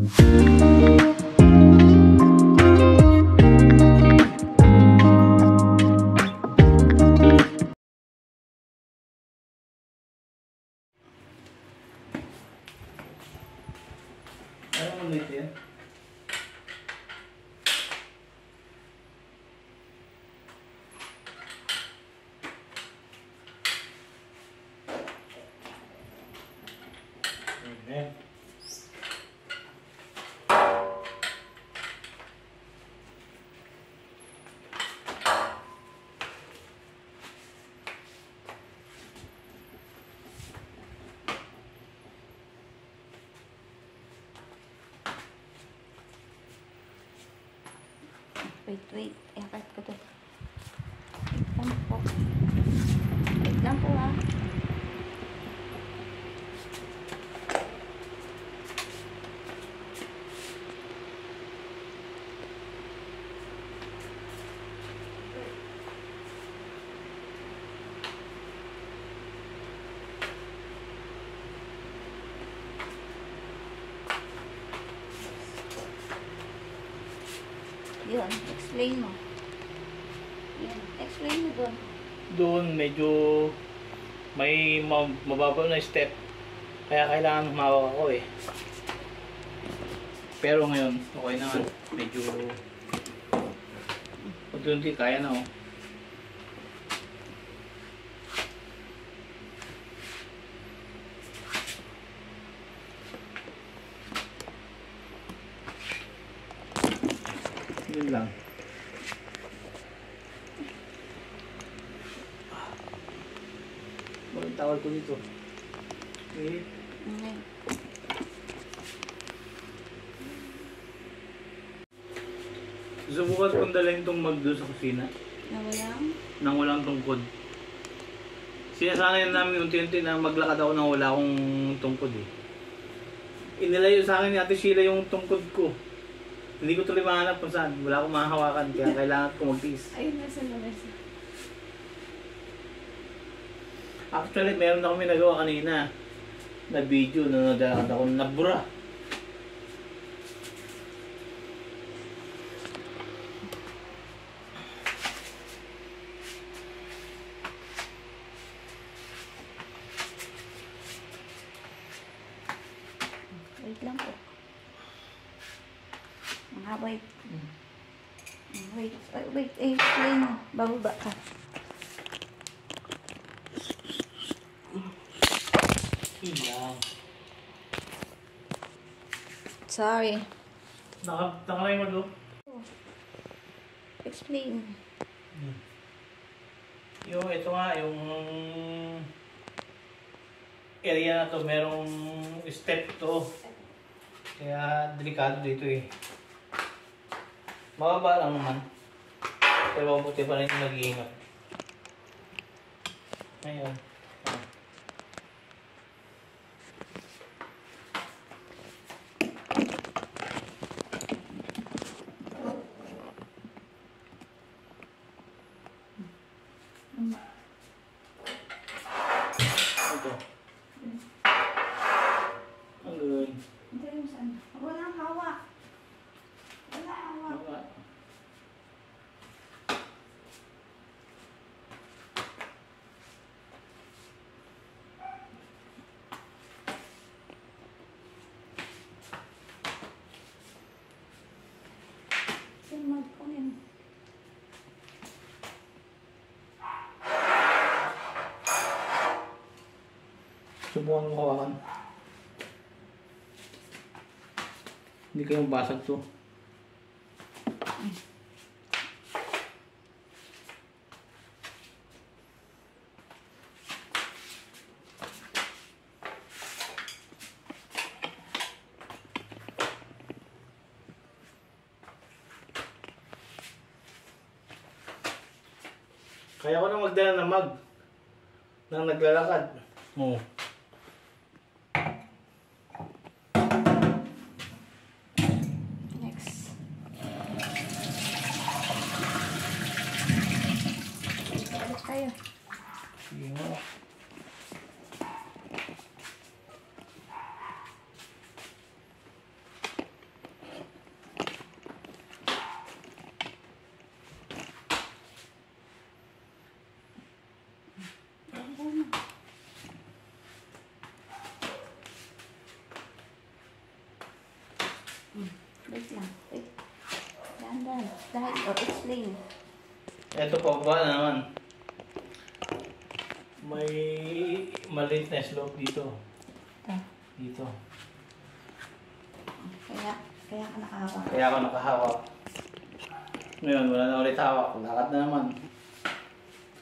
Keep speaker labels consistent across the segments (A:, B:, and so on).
A: Ano ulit yan? Amen.
B: Wait. I-cut ko to. Wait lang po. Wait lang po ha. Yun, explain mo. Yun, explain mo doon.
A: Doon medyo may mababaw na step. Kaya kailangan humawak ako eh. Pero ngayon, okay naman. Medyo unti-unti kaya na oh. Yun lang. Bakit tawag ko dito? Okay.
B: Okay.
A: Subukan kong dalhin itong mag doon sa kusina. Nang walang tungkod. Sinasanay namin unti-unti na maglakad ako nang wala akong tungkod eh. Inilayo sa akin ni Ate Sheila yung tungkod ko. Hindi ko tuloy mahanap kung saan. Wala akong mahahawakan kaya kailangan ko magtiis.
B: Ayun, nasa labas.
A: Actually, meron na kami nagawa kanina na video na naglalakad ako nabura.
B: Wait lang po. Wait. Wait. Explain mo. Bababa ka.
A: Iyan.
B: Sorry.
A: Nakalay mo doon?
B: Explain.
A: Ito nga, yung area na to, merong step to. Kaya delikado dito eh. Mababa lang naman. Pero mabuti pa rin yung nag-iingat. Ngayon. Ito. Ang gawin.
B: Walang hawak. Wala hawak.
A: Subukan mo hawakan. Hindi kayong basag to. Kaya ko na magdala ng mag nang naglalakad. Oo.
B: Next. Balik tayo.
A: Sige nga.
B: Wait lang. Wait. Dahan-dahan. Dahil, explain.
A: Ito pa ba naman? May maliit na slope dito.
B: Ito.
A: Dito.
B: Kaya ka nakahawak.
A: Kaya ako nakahawak. Ngayon, wala na ulit hawak. Lakad na naman.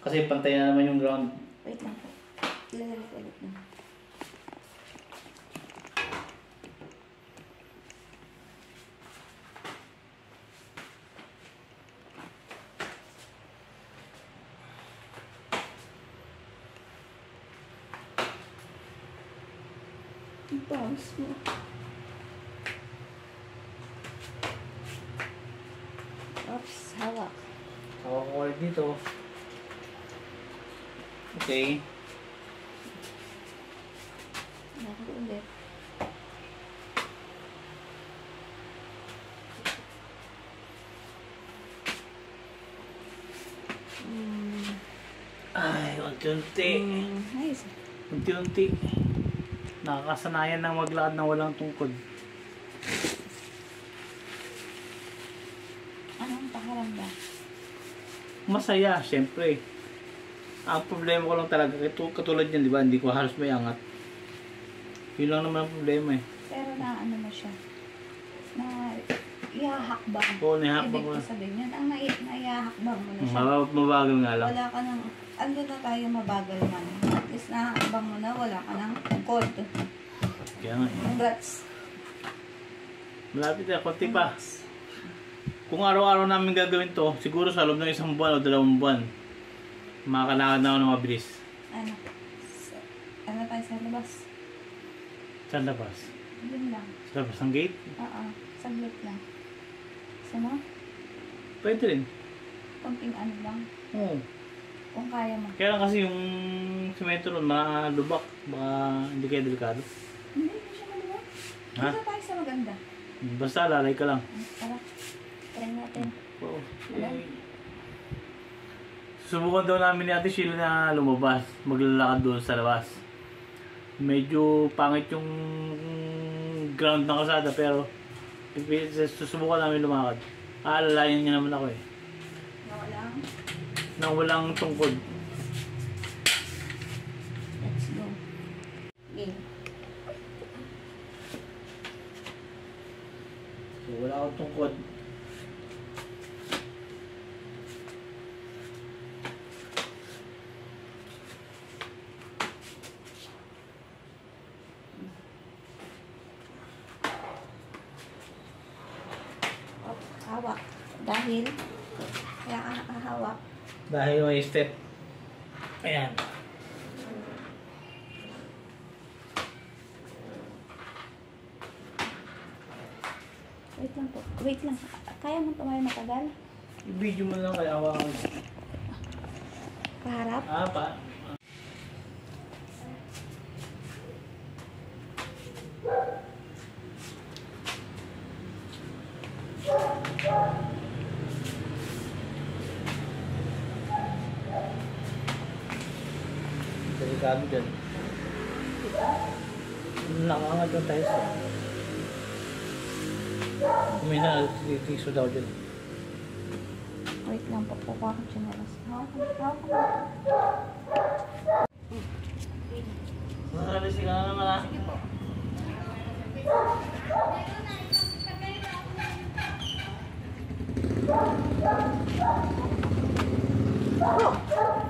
A: Kasi pantay na naman yung ground.
B: Wait lang po. Ilalagay ko ulit na. Bounce mo. Oops, hawak.
A: Hawak ko ulit dito. Okay.
B: Hawak ulit.
A: Ay, unti-unti.
B: Nice.
A: Unti-unti. Nakakasanayan ng maglakad na walang tungkod.
B: Anong pakiramdam?
A: Masaya, syempre. Ang problema ko lang talaga, katulad yan, di ba? Hindi ko halos may angat. Yun lang naman ang problema eh.
B: Pero na ano mo siya? Na ihahakbang.
A: Oo, nihakbang
B: Ibig
A: ko.
B: ko sabihin yan, ang naihahakbang mo na siya.
A: Mabagal nga lang.
B: Wala ka nang, ando na tayo mabagal man. At least nahakbang mo na, wala ka nang tungkod.
A: Kaya nga eh.
B: Congrats.
A: Malapit na, konti pa. Kung araw-araw namin gagawin to, siguro sa loob ng 1 buwan o 2 buwan, makakalakad na ako ng mabilis.
B: Ano? Ano tayo sa labas?
A: Sa labas?
B: Yun lang.
A: Sa labas ng gate?
B: Oo. Saglit lang. Gusto mo?
A: Pwede rin.
B: Konting ano lang.
A: Oo.
B: Kung kaya mo.
A: Kaya lang kasi yung semento ron, malubak. Baka hindi kayo delikado.
B: Hindi siya maluwag.
A: Ha?
B: Dito tayo sa maganda.
A: Basta lalay ka lang.
B: Tara. Try natin.
A: Oo. Susubukan daw namin ni Ate Sheila na lumabas. Maglalakad doon sa labas. Medyo pangit yung ground ng kasada pero susubukan namin lumakad. Aalalayan niya naman ako eh.
B: Nawalang.
A: Nang walang tungkod.
B: Let's go. Game.
A: So wala akong tungkod.
B: Hawak. Dahil, kaya ka nakahawak.
A: Dahil may step. Ayan.
B: Wait lang po. Wait lang. Kaya mo tumayo matagal?
A: I-video mo lang kaya hawakan mo.
B: Paharap?
A: Ah, pa. Delikado dyan. Nakangad lang tayo sa... Kumina, titiso daw dyan.
B: Wait lang po. Kukuha ko chinelas. Hawak mo.
A: Nakalisi ka na naman ah.
B: Sige po.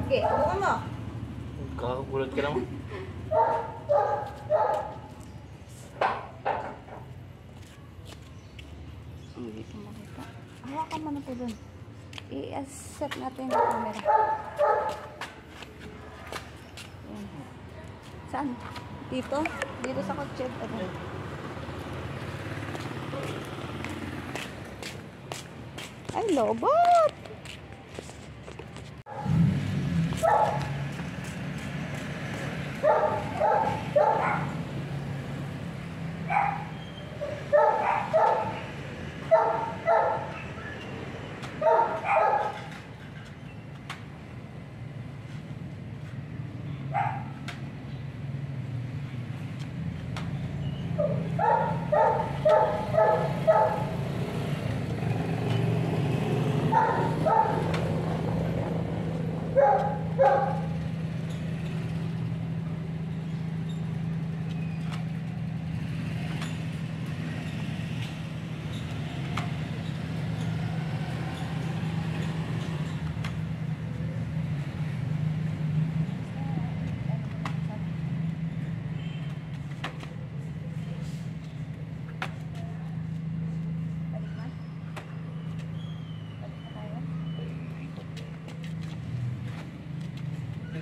B: Okay, buka mo.
A: Kakagulat ka naman.
B: Hindi ko makita. Hawakan mo na po dun. I-set natin yung camera. Yan. Saan? Dito? Dito sa kotse. Ano? Ay, lobot!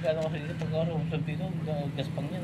A: Gano'n kasi dito pag usap dito, gaspang yan.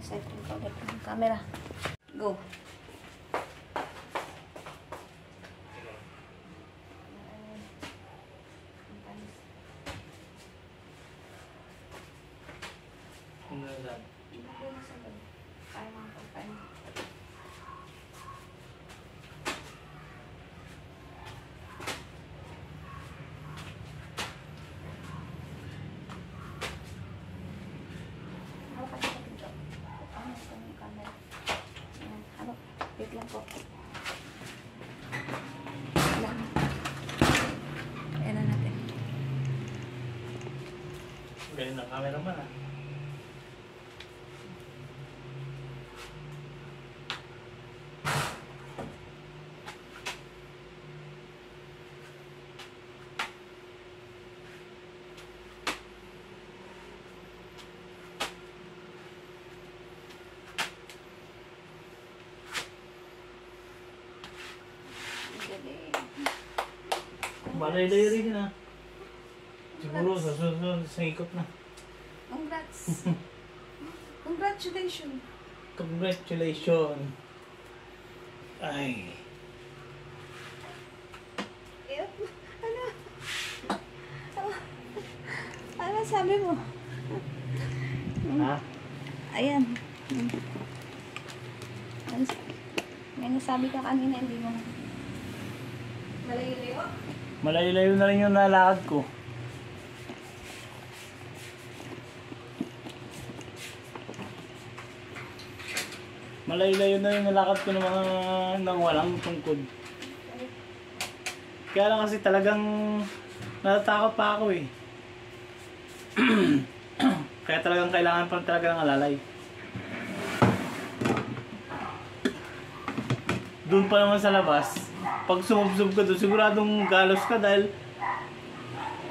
B: Set ko ulit ang camera. Go. Wait lang po. Lang. Ayan na natin.
A: Galing na cameraman ah. Malay-lay rin na. Siguro sa susunod sa ikot na.
B: Congrats. Congratulations.
A: Congratulations. Ay.
B: Ano? Ano sabi mo?
A: Ha?
B: Ayan. May nasabi ka kanina, hindi mo. Malayo-layo?
A: Malayo-layo na rin yung nalakad ko. Malayo-layo na yung nalakad ko ng mga nang walang tungkod. Kaya lang kasi talagang natatakot pa ako eh. Kaya talagang kailangan pa talaga ng alalay. Doon pa naman sa labas, pag sumubsob ka doon, siguradong galos ka dahil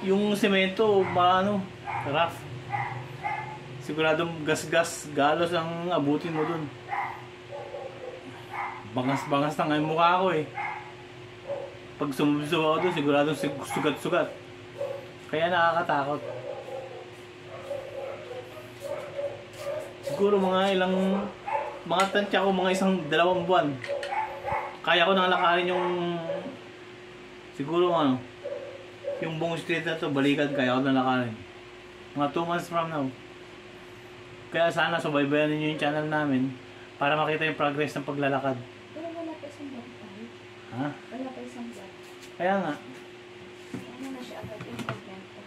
A: yung semento, rough. Siguradong gas-gas, galos ang abutin mo doon. Bangas-bangas na nga yung mukha ko eh. Pag sumubsob ako doon, siguradong sugat-sugat. Kaya nakakatakot. Siguro mga tansya ko, mga 1-2 buwan. Kaya ko nang lakarin yung siguro yung buong street na to, balikan, kaya ko nang lakarin. Mga 2 months from now. Kaya sana subaybayan ninyo yung channel namin para makita yung progress ng paglalakad.
B: Pero wala pa isang buwan.
A: Ha?
B: Wala pa isang buwan.
A: Kaya nga.
B: Ano na siya agad yung pagkento?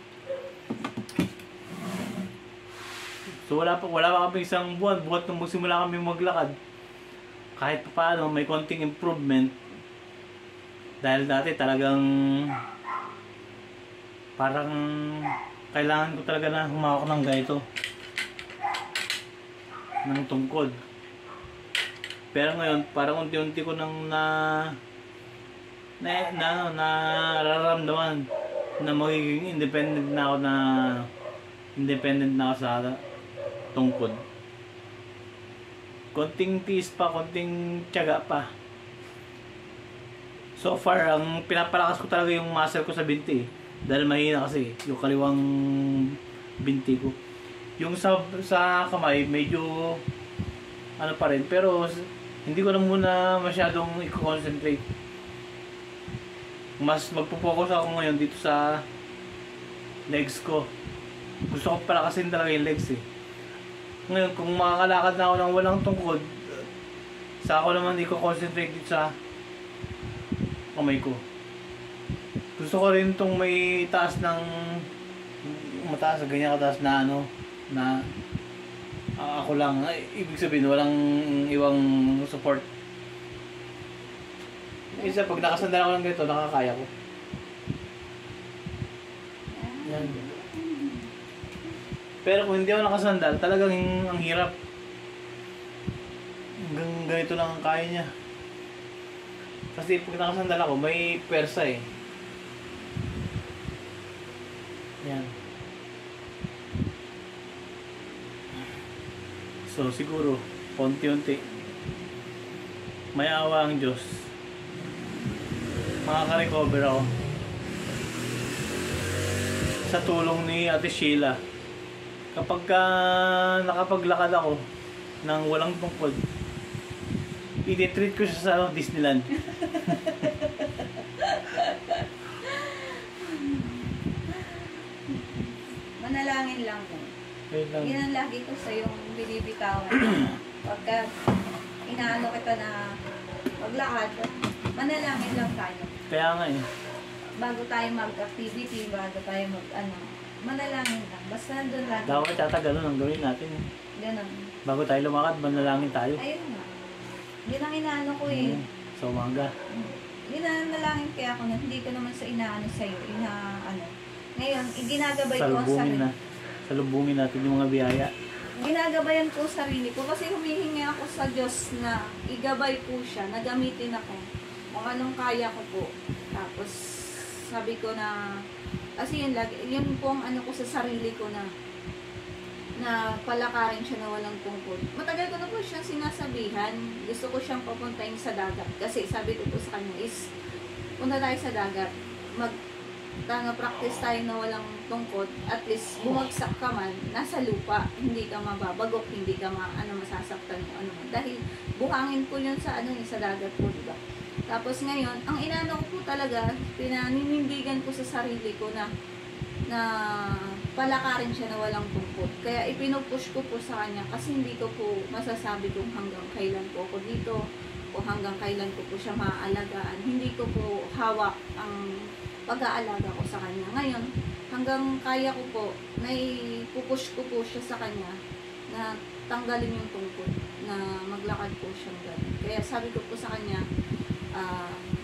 A: So wala pa kami 1 buwan, buhat nung magsimula kami maglakad. Kahit pa paano, may konting improvement. Dahil dati talagang parang kailangan ko talaga na humawak ng ganito. Ng tungkod. Pero ngayon, parang unti-unti ko nang nararamdaman na magiging independent na ako sa tungkod. Konting tiis pa, konting tiyaga pa. So far, ang pinapalakas ko talaga yung muscle ko sa binti. Dahil mahina kasi yung kaliwang binti ko. Yung sa kamay, medyo pa rin. Pero hindi ko na muna masyadong i-concentrate. mas magpo-focus ako ngayon dito sa legs ko. Gusto ko pala kasi talaga yung legs eh. Ngayon, kung makakalakad na ako ng walang tungkod, sa ako naman di ko concentrate dito sa kamay ko. Gusto ko rin itong may taas ng mataas, ganyan kataas na ano, na ako lang, ibig sabihin walang iwang support. Isa, pag nakasandal ako ng ganito, nakakaya ko. Yan. Pero kung hindi ako nakasandal, talagang ang hirap. Hanggang ganito lang ang kaya niya. Kasi pag nakasandal ako, may persa eh. Yan. So siguro, konti-unti, may awa ang Diyos. Makaka-recover ako. Sa tulong ni Ate Sheila. Kapag nakapaglakad ako ng walang tungkod, i-treat ko siya sa Disneyland.
B: Manalangin lang po. Yan ang lagi ko sa yung binibitawan. Pagka inaano kita na maglakad, manalangin lang tayo.
A: Kaya nga eh.
B: Bago tayo mag-activity, bago tayo manalangin lang. Basta nandun lang.
A: Dapat yata ganun ang gawin natin.
B: Ganun.
A: Bago tayo lumakad, manalangin tayo.
B: Ayun nga. Yun ang inaano ko eh.
A: Sa umaga.
B: Yun ang nalangin kaya ako na hindi ko naman sa inaano sa'yo. Ngayon, ginagabay ko ang sarili.
A: Salubungin natin yung mga biyaya.
B: Ginagabayan ko sarili ko kasi humihingi ako sa Diyos na igabay po siya, na gamitin ako kung anong kaya ko po. Tapos sabi ko na kasi yun po ang ano ko sa sarili ko na palakarin siya na walang tungkol. Matagal ko na po siyang sinasabihan, gusto ko siyang papuntahin sa dagat kasi sabi ko po sa kanya is punta tayo sa dagat, practice tayo na walang tungkod, at least bumagsak ka man, nasa lupa, hindi ka mababagok, hindi ka masasaktan mo ano man. Dahil buhangin ko yun sa sa dagat po, diba? Tapos ngayon, ang inano ko po talaga, pinaninindigan ko sa sarili ko na palakarin siya na walang tungkod. Kaya ipinupush ko po sa kanya kasi hindi ko po masasabi kung hanggang kailan po ako dito o hanggang kailan ko po siya maaalagaan. Hindi ko po hawak ang pag-aalaga ko sa kanya. Ngayon, hanggang kaya ko po, pupush ko po siya sa kanya na tanggalin yung tungkod, na maglakad po siyang gano'n. Kaya sabi ko po sa kanya,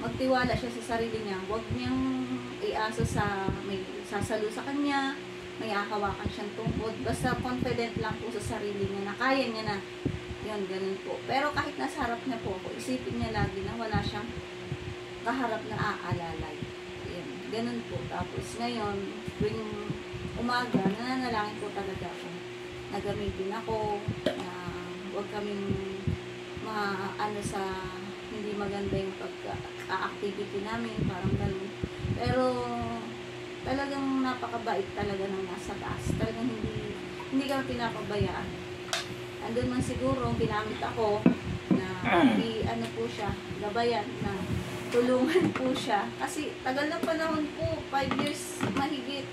B: magtiwala siya sa sarili niya, huwag niyang iasa sa may sasalo sa kanya, may akawakan siyang tungkod, basta confident lang po sa sarili niya na kaya niya na yun, ganun po. Pero kahit nasa harap niya po ako, isipin niya lagi na wala siyang kaharap na aalalay. Yun, ganun po. Tapos ngayon, tuwing umaga, nananalangin po talaga ako. Nagamitin ako na huwag kaming sa hindi maganda yung pagka-activity namin, parang ganun. Pero talagang napakabait talaga ng nasa taas. Talagang hindi kami pinapabayaan. Andun man siguro, ginamit ako na po siya, gabayan na tulungan po siya. Kasi tagal na panahon po, 5 years mahigit.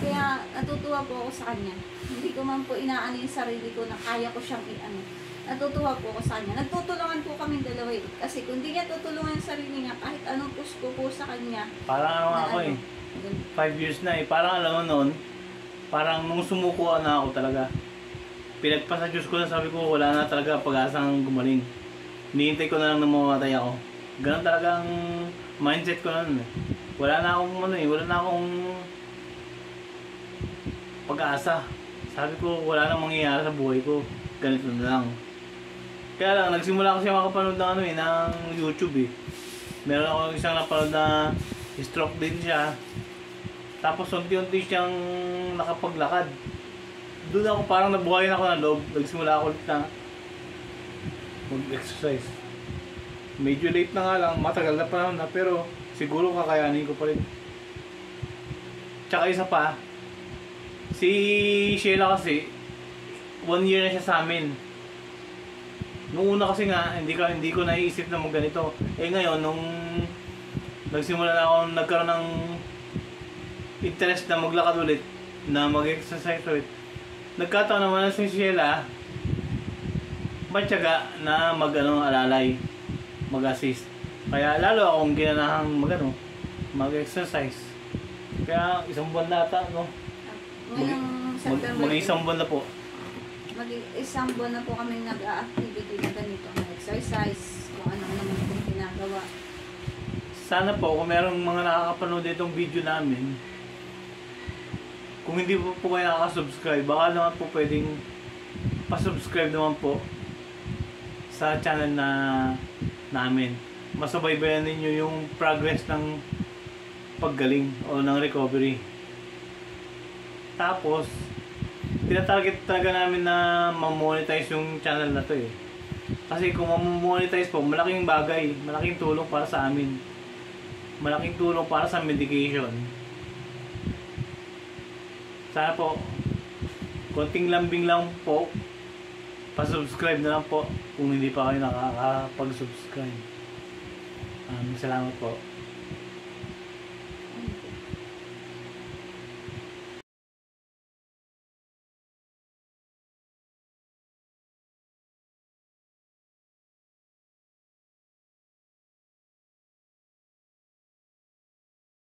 B: Kaya natutuwa po ako sa kanya. Hindi ko man po inaano yung sarili ko na kaya ko siyang natutuwa po ako sa kanya. Nagtutulungan po kami dalawa eh. Kasi kung di niya tutulungan yung sarili niya, kahit anong push ko po sa kanya.
A: Parang ako eh. 5 years na eh. Parang alam mo noon, parang nung sumuko na ako talaga. Pinagpasa Diyos ko na, sabi ko wala na talaga pag-asang gumaling. Hinihintay ko na lang na mamamatay ako. Ganun talaga ang mindset ko noon eh. Wala na akong pag-asa. Sabi ko wala nang mangyayari sa buhay ko. Ganito na lang. Kaya lang, nagsimula ko siya makapanood ng YouTube eh. Meron ako isang napanood na stroke din siya. Tapos unti-unti siyang nakapaglakad. Doon ako parang nabuhayan ako ng loob. Nagsimula ako ulit na mag-exercise. Medyo late na nga lang, matagal na panahon na, pero siguro kakayanin ko pa rin. Tsaka isa pa, si Sheila kasi 1 year na siya sa amin. Nung una kasi nga, hindi ko naiisip na ganito. Eh ngayon, nung nagsimula na ako nagkaroon ng interest na maglakad ulit, na mag-exercise ulit. Nagkataon naman na si Sheila matyaga na alalay, mag-assist. Kaya lalo akong ginanahang mag-exercise. Kaya isang buwan na ata, no?
B: Ngayong September,
A: Mag-isang buwan na po.
B: isang buwan na po kami nag-activity na ganito, exercise, kung ano naman pong ginagawa.
A: Sana po, kung merong mga nakakapanood itong video namin, kung hindi po kayo nakaka-subscribe, baka naman po pwedeng pa-subscribe naman po sa channel namin. Masubaybayan ninyo yung progress ng paggaling o ng recovery. Tapos, tinatarget talaga namin na ma-monetize yung channel na to eh. Kasi kung ma-monetize po, malaking bagay, malaking tulong para sa amin. Malaking tulong para sa medication. Sana po, konting lambing lang po, pa-subscribe na lang po kung hindi pa kayo nakakapag-subscribe. Salamat po.